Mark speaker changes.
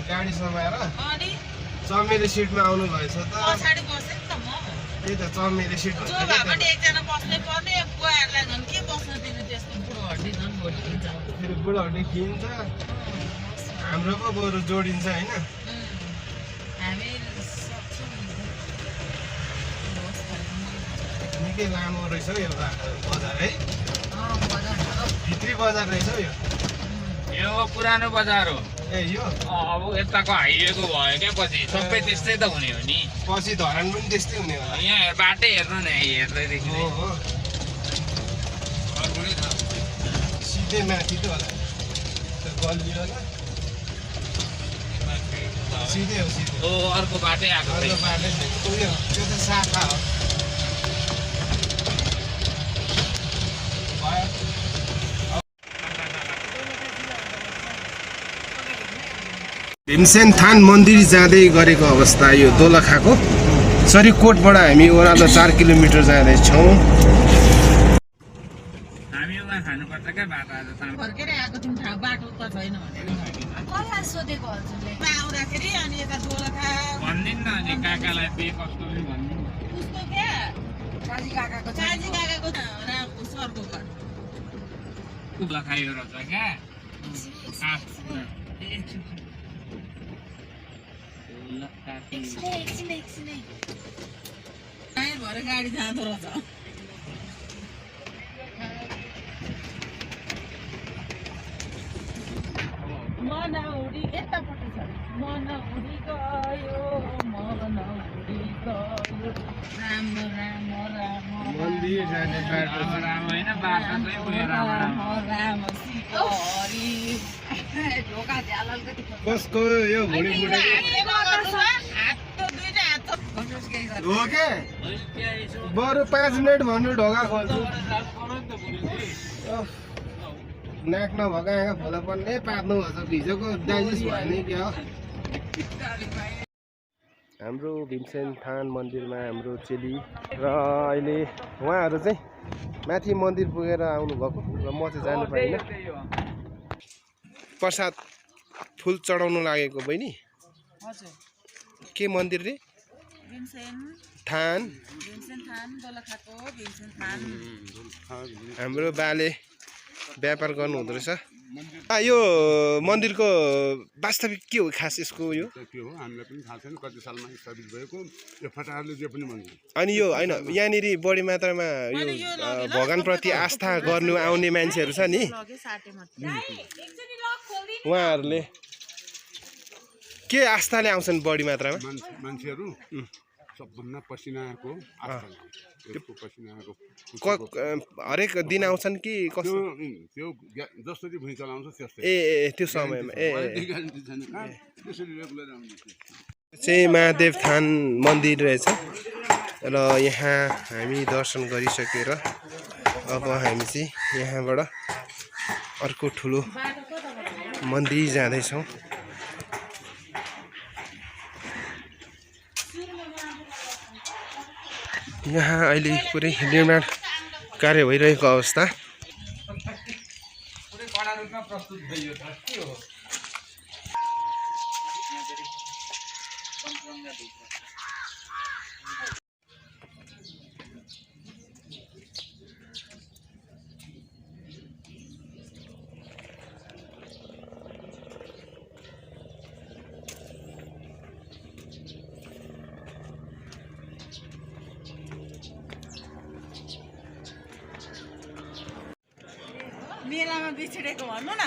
Speaker 1: गाडी समाएर चमेली सिटमा आउनु भएछ त
Speaker 2: पछाडी बसे नि त म
Speaker 1: त्यही त चमेली सिट
Speaker 2: जो भए पनि एकजना बस्नै पर्ने बुवाहरूलाई झन् के बस्न दिनु त्यस्तो बुढो हड्डी झन् भोलि किन्छ
Speaker 1: फेरि बुढो हड्डी किन्छ हाम्रो पो बरु जोडिन्छ होइन
Speaker 2: हामी सक्छौँ
Speaker 1: निकै लामो रहेछ हौ यो बजार है
Speaker 2: बजार
Speaker 1: भित्री बजार रहेछ हौ
Speaker 3: यो पुरानो बजार हो
Speaker 1: ए यो
Speaker 3: अब यताको हाइवेको भयो क्या पछि सबै त्यस्तै त हुने हो नि
Speaker 1: पछि धरान पनि त्यस्तै हुने होला
Speaker 3: यहाँ बाटै हेर्नु न हेर्दैदेखि
Speaker 1: हो सिधै माथि त होला गल्ली होला सिधै हो सिधै
Speaker 3: हो अर्को बाटै आएको
Speaker 1: अर्को बाटो उयो त्यो त शाखा हो भीमसेन थान मन्दिर जाँदै गरेको अवस्था यो दोलखाको सरी कोटबाट हामी ओह्रालो 4 किलोमिटर जाँदैछौँ
Speaker 3: हामी उहाँ खानुपर्छ क्या बाटो आज
Speaker 2: फर्केर आएको थियौँ थाहा बाटो त छैन भनेर कसलाई सोधेको हजुरले आउँदाखेरि अनि यता दोलखा
Speaker 3: भनिदिनु न अनि काकालाई पे कस्तो पनि भनिदिनु
Speaker 2: उसको क्या काजी काकाको सरको घर
Speaker 3: दोलखायो रहेछ क्या
Speaker 2: भएर गाडी जाँदो रहेछ मन उडी यतापट्टि छ मन उडी गयो मन उडी गयो राम राम राम
Speaker 1: मन्दिर जाने बाटो
Speaker 3: राम होइन बाटो चाहिँ उयो राम
Speaker 2: राम सिकरी ढोका झ्याल अलिकति
Speaker 1: कसको यो भुँडी बुढी हो के बरु 5 मिनट भन्नु ढोका खोल्छु नाक नभएका खोला पर्ने पार्नु भएछ भिजोको डाइजेस्ट भयो नि क्या हो हाम्रो भीमसेन थान मन्दिरमा हाम्रो चेली र अहिले उहाँहरू चाहिँ माथि मन्दिर पुगेर आउनुभएको र म चाहिँ जानु पाइनँ प्रसाद फुल चढाउनु लागेको बहिनी के मन्दिर रे थान हाम्रो बाले व्यापार गर्नु हुँदो रहेछ यो मन्दिरको वास्तविक के हो खास यसको यो
Speaker 4: के हो हामीलाई पनि थाहा छैन कति सालमा स्थापित भएको यो फटाहारले जे पनि मन्दिर
Speaker 1: अनि यो होइन यहाँनिर बढी मात्रामा यो भगवानप्रति आस्था गर्नु आउने मान्छेहरू छ नि उहाँहरूले के आस्थाले आउँछन् बढी मात्रामा
Speaker 4: मान्छेहरू सबभन्दा पसिनाको
Speaker 1: हरेक दिन आउँछन् कि कस्तो
Speaker 4: त्यो जसरी भुइँचालो आउँछ त्यस्तै
Speaker 1: ए त्यो समयमा चाहिँ महादेव थान मन्दिर रहेछ र यहाँ हामी दर्शन गरिसकेर अब हामी चाहिँ यहाँबाट अर्को ठुलो मन्दिर जाँदैछौँ यहाँ अहिले पुरै निर्माण कार्य भइरहेको अवस्था
Speaker 2: मेलामा बिछडेको भन्नु न